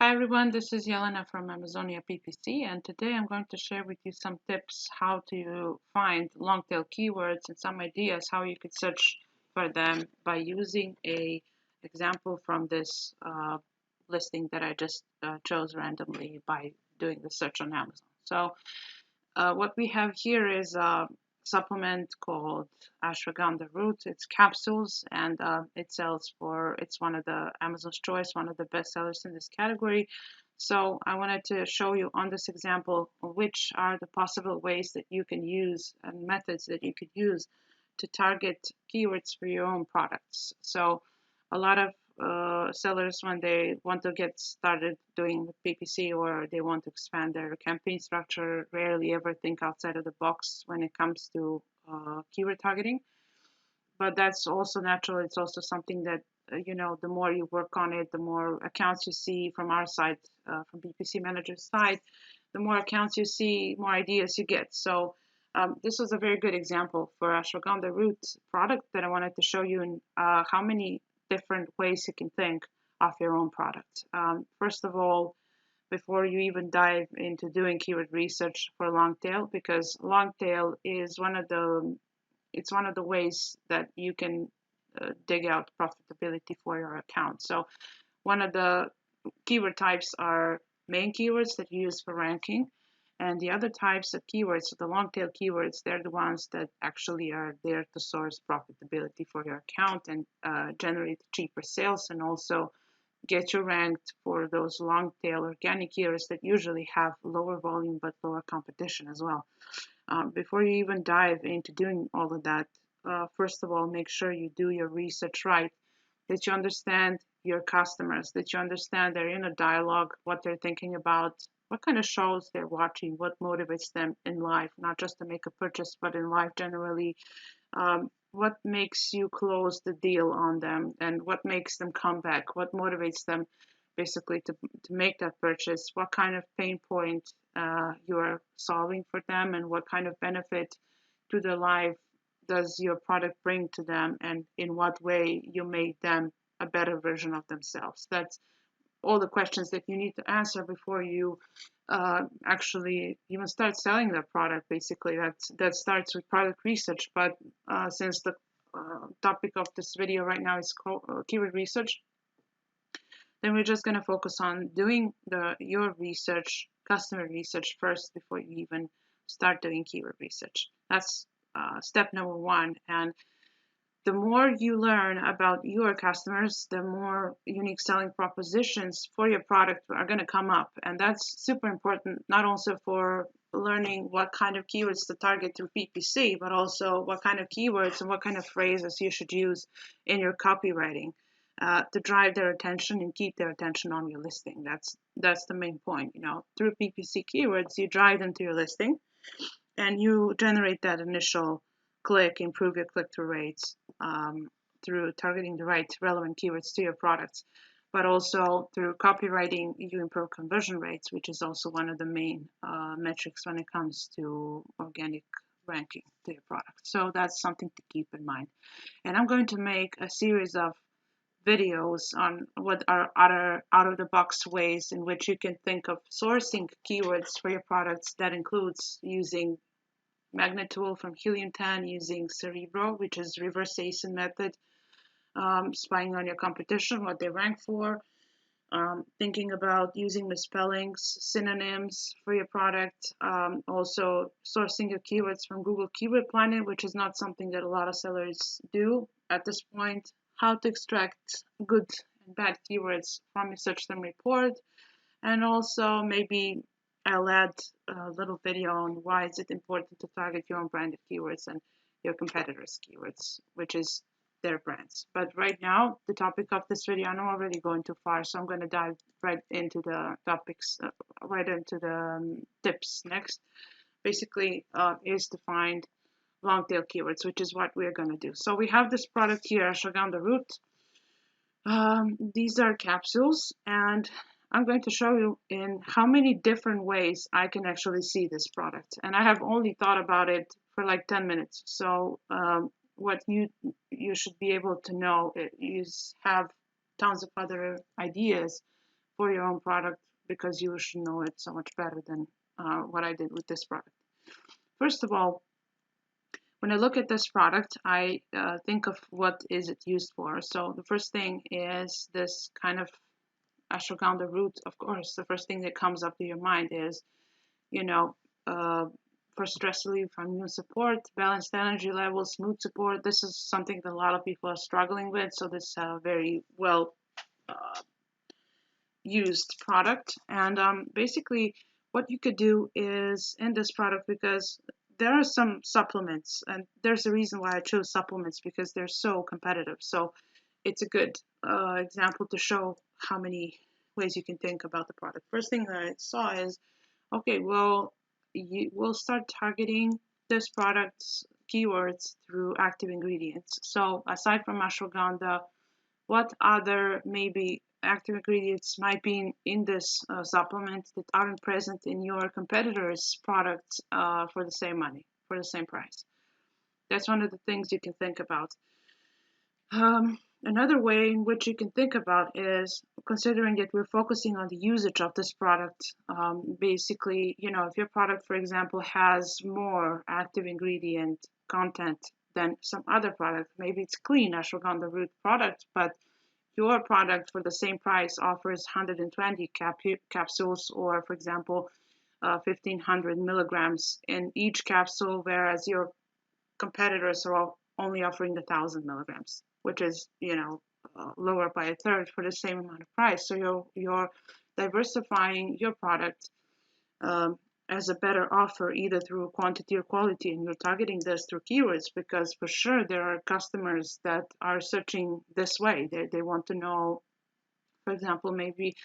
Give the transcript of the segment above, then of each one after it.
Hi everyone, this is Yelena from Amazonia PPC, and today I'm going to share with you some tips how to find long tail keywords and some ideas how you could search for them by using a example from this listing that I just chose randomly by doing the search on Amazon. So what we have here is a supplement called ashwagandha root. It's capsules and it sells for, it's one of the Amazon's Choice, one of the best sellers in this category. So I wanted to show you on this example which are the possible ways that you can use and methods that you could use to target keywords for your own products. So a lot of sellers, when they want to get started doing PPC or they want to expand their campaign structure, rarely ever think outside of the box when it comes to keyword targeting. But that's also natural. It's also something that, the more you work on it, the more accounts you see from our side, from PPC Manager's side, the more accounts you see, more ideas you get. So this was a very good example for ashwagandha root product that I wanted to show you in how many different ways you can think of your own product. First of all, before you even dive into doing keyword research for long tail, because long tail is one of the ways that you can dig out profitability for your account. So one of the keyword types are main keywords that you use for ranking. And the other types of keywords, so the long tail keywords, they're the ones that actually are there to source profitability for your account and generate cheaper sales and also get you ranked for those long tail organic keywords that usually have lower volume but lower competition as well. Before you even dive into doing all of that, first of all, make sure you do your research right, that you understand your customers, that you understand they're in a dialogue, what they're thinking about, what kind of shows they're watching, what motivates them in life, not just to make a purchase, but in life generally. What makes you close the deal on them and what makes them come back, what motivates them basically to make that purchase, what kind of pain point you are solving for them, and what kind of benefit to their life does your product bring to them, and in what way you make them a better version of themselves. That's all the questions that you need to answer before you actually even start selling that product. Basically, that starts with product research. But since the topic of this video right now is keyword research, then we're just going to focus on doing your research, customer research first before you even start doing keyword research. That's step number one. And the more you learn about your customers, the more unique selling propositions for your product are going to come up. And that's super important, not also for learning what kind of keywords to target through PPC, but also what kind of keywords and what kind of phrases you should use in your copywriting to drive their attention and keep their attention on your listing. That's the main point. Through PPC keywords, you drive them to your listing and you generate that initial click, improve your click-through rates through targeting the right relevant keywords to your products. But also through copywriting, you improve conversion rates, which is also one of the main metrics when it comes to organic ranking to your product. So that's something to keep in mind. And I'm going to make a series of videos on what are other out-of-the-box ways in which you can think of sourcing keywords for your products. That includes using magnet tool from Helium 10, using Cerebro, which is reverse ASIN method, spying on your competition, what they rank for, thinking about using misspellings, synonyms for your product, also sourcing your keywords from Google Keyword Planner, which is not something that a lot of sellers do at this point, how to extract good and bad keywords from your search term report, and also maybe I'll add a little video on why is it important to target your own branded keywords and your competitors' keywords, which is their brands. But right now, the topic of this video, I know I'm already going too far, so I'm going to dive right into the topics, right into the tips next. Basically, is to find long tail keywords, which is what we're going to do. So we have this product here, ashwagandha root. These are capsules, and I'm going to show you in how many different ways I can actually see this product. And I have only thought about it for like 10 minutes. So what you should be able to know is have tons of other ideas for your own product because you should know it so much better than what I did with this product. First of all, when I look at this product, I think of what is it used for. So the first thing is this kind of ashwagandha root. Of course, the first thing that comes up to your mind is, you know, uh, for stress relief, immune support, balanced energy levels, mood support. This is something that a lot of people are struggling with. So this is a very well used product. And basically, what you could do is in this product, because there are some supplements, and there's a reason why I chose supplements because they're so competitive. So it's a good example to show how many ways you can think about the product. First thing that I saw is, okay, well, you will start targeting this product's keywords through active ingredients. So aside from ashwagandha, what other maybe active ingredients might be in this supplement that aren't present in your competitors' products for the same money, for the same price? That's one of the things you can think about. Another way in which you can think about is considering that we're focusing on the usage of this product. Basically, if your product, for example, has more active ingredient content than some other product, maybe it's clean ashwagandha root product, but your product for the same price offers 120 capsules, or for example, 1500 milligrams in each capsule, whereas your competitors are only offering the 1000 milligrams, which is lower by a third for the same amount of price. So you're diversifying your product as a better offer, either through quantity or quality, and you're targeting this through keywords, because for sure there are customers that are searching this way. They want to know, for example, maybe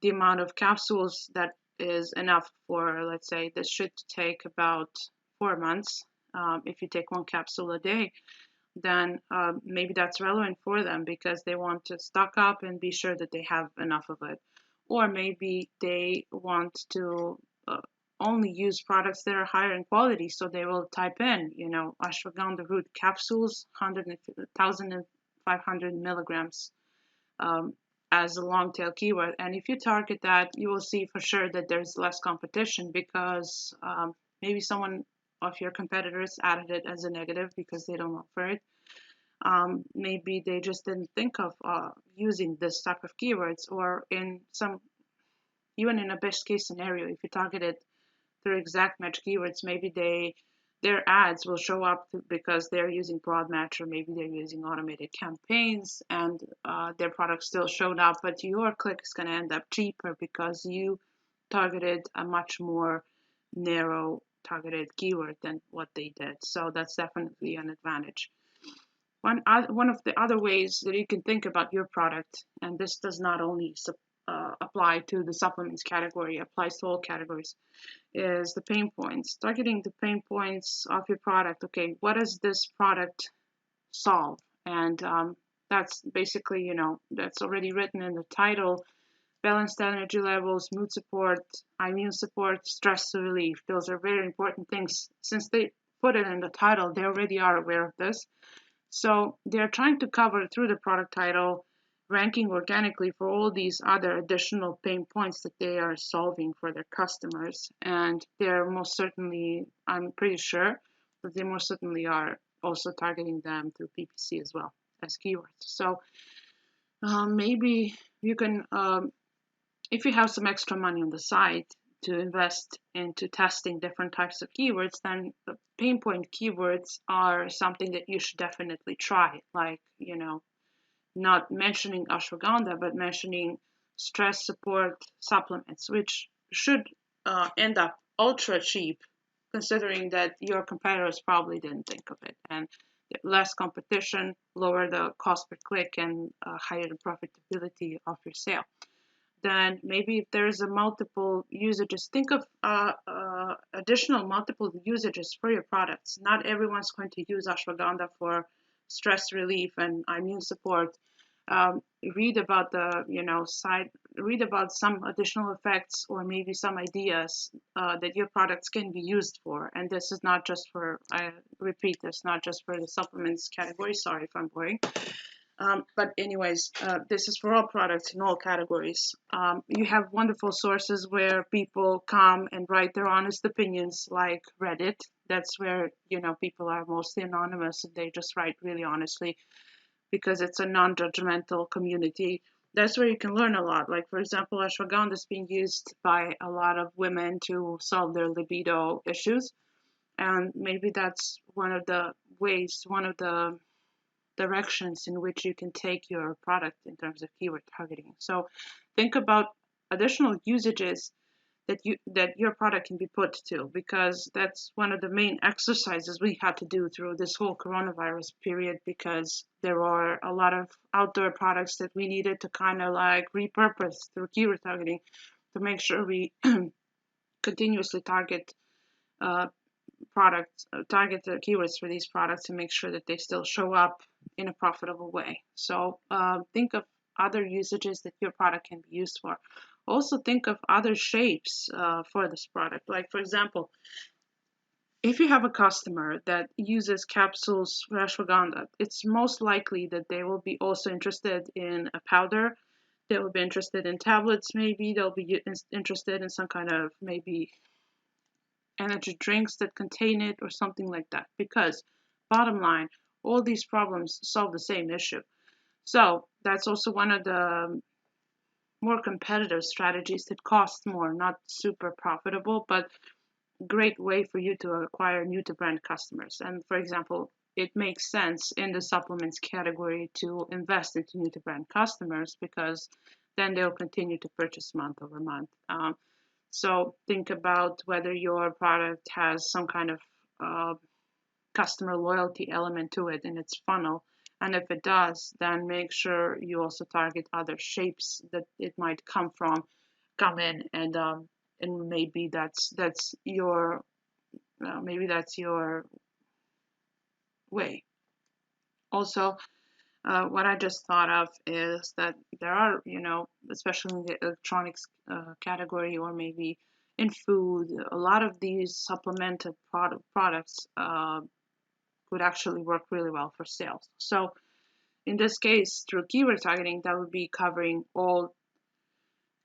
the amount of capsules that is enough for, let's say, this should take about 4 months. If you take one capsule a day, then maybe that's relevant for them because they want to stock up and be sure that they have enough of it. Or maybe they want to only use products that are higher in quality, so they will type in, ashwagandha root capsules, 1,500 milligrams as a long tail keyword. And if you target that, you will see for sure that there's less competition because maybe someone of your competitors added it as a negative because they don't offer it. Maybe they just didn't think of using this type of keywords, or even in a best case scenario, if you target it through exact match keywords, maybe their ads will show up because they're using broad match, or maybe they're using automated campaigns, and their product still showed up, but your click is going to end up cheaper because you targeted a much more narrow targeted keyword than what they did. So that's definitely an advantage. One of the other ways that you can think about your product, and this does not only apply to the supplements category, applies to all categories, is the pain points. Targeting the pain points of your product. Okay, what does this product solve? And that's basically, that's already written in the title. Balanced energy levels, mood support, immune support, stress relief. Those are very important things. Since they put it in the title, they already are aware of this. So they're trying to cover through the product title, ranking organically for all these other additional pain points that they are solving for their customers. And they're most certainly, I'm pretty sure that they most certainly are also targeting them through PPC as well as keywords. So maybe you can, if you have some extra money on the side to invest into testing different types of keywords, then the pain point keywords are something that you should definitely try. Like, not mentioning ashwagandha, but mentioning stress support supplements, which should end up ultra cheap, considering that your competitors probably didn't think of it. And less competition, lower the cost per click, and higher the profitability of your sale. Then maybe if there's a multiple usages, think of additional multiple usages for your products. Not everyone's going to use ashwagandha for stress relief and immune support. Read about read about some additional effects, or maybe some ideas that your products can be used for. And this is not just for, I repeat, this not just for the supplements category. Sorry if I'm boring. But anyways, this is for all products in all categories. You have wonderful sources where people come and write their honest opinions, like Reddit. That's where, people are mostly anonymous and they just write really honestly because it's a non-judgmental community. That's where you can learn a lot. Like, for example, ashwagandha is being used by a lot of women to solve their libido issues. And maybe that's one of the ways, one of the directions in which you can take your product in terms of keyword targeting. So think about additional usages that your product can be put to, because that's one of the main exercises we had to do through this whole coronavirus period, because there were a lot of outdoor products that we needed to kind of like repurpose through keyword targeting to make sure we continuously target uh, target the keywords for these products to make sure that they still show up in a profitable way. So think of other usages that your product can be used for. Also think of other shapes for this product. Like, for example, if you have a customer that uses capsules for ashwagandha, it's most likely that they will be also interested in a powder. They will be interested in tablets, maybe. They'll be interested in some kind of maybe energy drinks that contain it or something like that. Because, bottom line, all these problems solve the same issue. So that's also one of the more competitive strategies that cost more, not super profitable, but great way for you to acquire new to brand customers. And for example, it makes sense in the supplements category to invest into new to brand customers, because then they'll continue to purchase month over month. So think about whether your product has some kind of customer loyalty element to it in its funnel. And if it does, then make sure you also target other shapes that it might come in, and maybe that's your way. Also, what I just thought of is that there are, especially in the electronics category, or maybe in food, a lot of these supplemented products would actually work really well for sales. So in this case, through keyword targeting, that would be covering all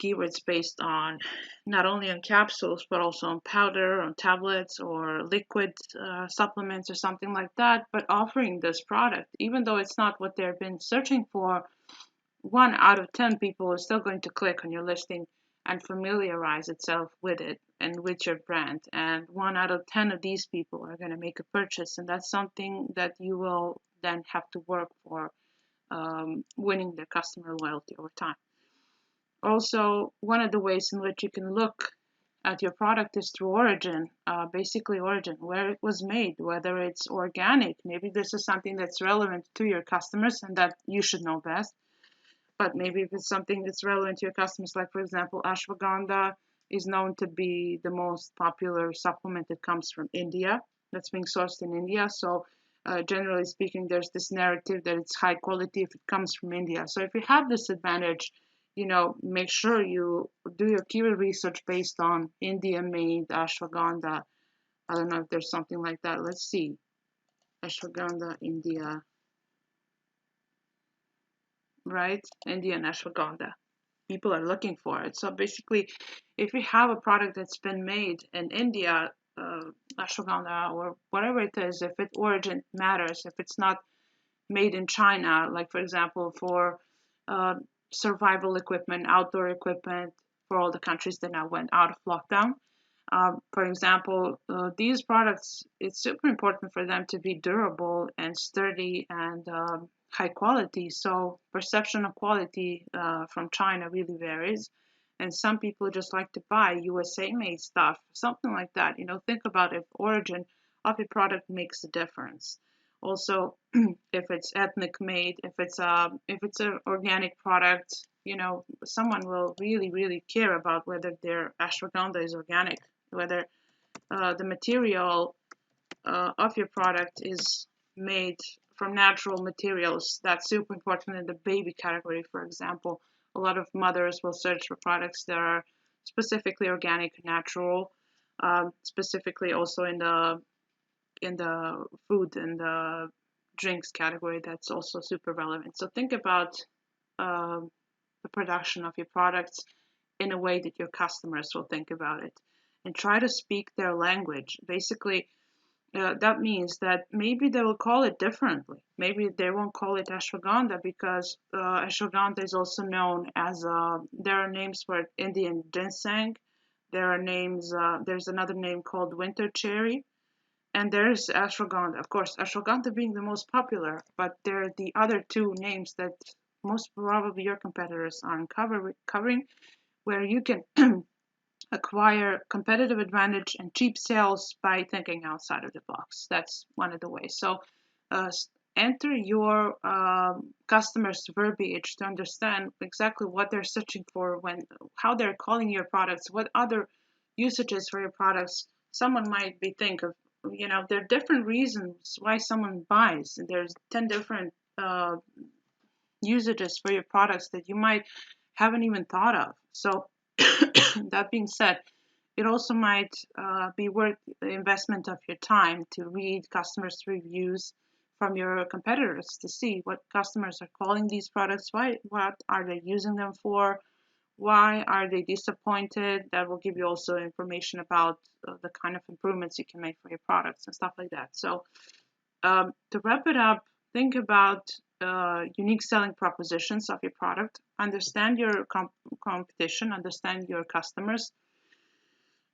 keywords based on not only on capsules, but also on powder, on tablets, or liquid supplements or something like that, but offering this product, even though it's not what they've been searching for. 1 out of 10 people is still going to click on your listing and familiarize itself with it and with your brand. And 1 out of 10 of these people are going to make a purchase. And that's something that you will then have to work for, winning their customer loyalty over time. Also, one of the ways in which you can look at your product is through origin, basically origin, where it was made, whether it's organic. Maybe this is something that's relevant to your customers and that you should know best. But maybe if it's something that's relevant to your customers, like for example, ashwagandha is known to be the most popular supplement that comes from India, that's being sourced in India. So generally speaking, there's this narrative that it's high quality if it comes from India. So if you have this advantage, make sure you do your keyword research based on India-made ashwagandha. I don't know if there's something like that. Let's see. Ashwagandha, India, right? Indian ashwagandha. People are looking for it. So basically, if you have a product that's been made in India, ashwagandha or whatever it is, if its origin matters, if it's not made in China, like for example, for uh, survival equipment, outdoor equipment, for all the countries that now went out of lockdown. For example, these products, it's super important for them to be durable and sturdy and high quality. So perception of quality from China really varies. And some people just like to buy USA made stuff, something like that. Think about if origin of a product makes a difference. Also, if it's ethnic made, if it's an organic product, someone will really, really care about whether their ashwagandha is organic, whether the material of your product is made from natural materials. That's super important in the baby category, for example. A lot of mothers will search for products that are specifically organic, natural, specifically also in the food and the drinks category that's also super relevant. So think about the production of your products in a way that your customers will think about it, and try to speak their language. Basically, that means that maybe they will call it differently. Maybe they won't call it ashwagandha because ashwagandha is also known as, there are names for Indian ginseng. There are names, there's another name called winter cherry. And there's ashwagandha. Of course, ashwagandha being the most popular, but there are the other two names that most probably your competitors aren't covering, where you can acquire competitive advantage and cheap sales by thinking outside of the box. That's one of the ways. So uh, enter your customers' verbiage to understand exactly what they're searching for, how they're calling your products, what other usages for your products. Someone might be think of, there are different reasons why someone buys. There's 10 different usages for your products that you might haven't even thought of. So that being said, it also might be worth the investment of your time to read customers' reviews from your competitors to see what customers are calling these products, what are they using them for, why are they disappointed. That will give you also information about the kind of improvements you can make for your products and stuff like that. So to wrap it up, think about unique selling propositions of your product, understand your competition, understand your customers,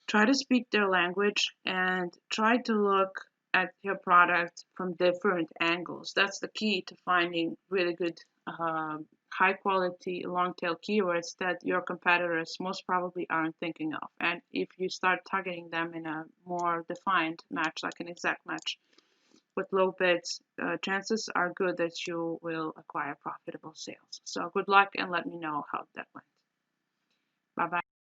try to speak their language, and try to look at your product from different angles. That's the key to finding really good, high quality, long tail keywords that your competitors most probably aren't thinking of. And if you start targeting them in a more defined match, like an exact match, with low bids, chances are good that you will acquire profitable sales. So good luck and let me know how that went. Bye bye.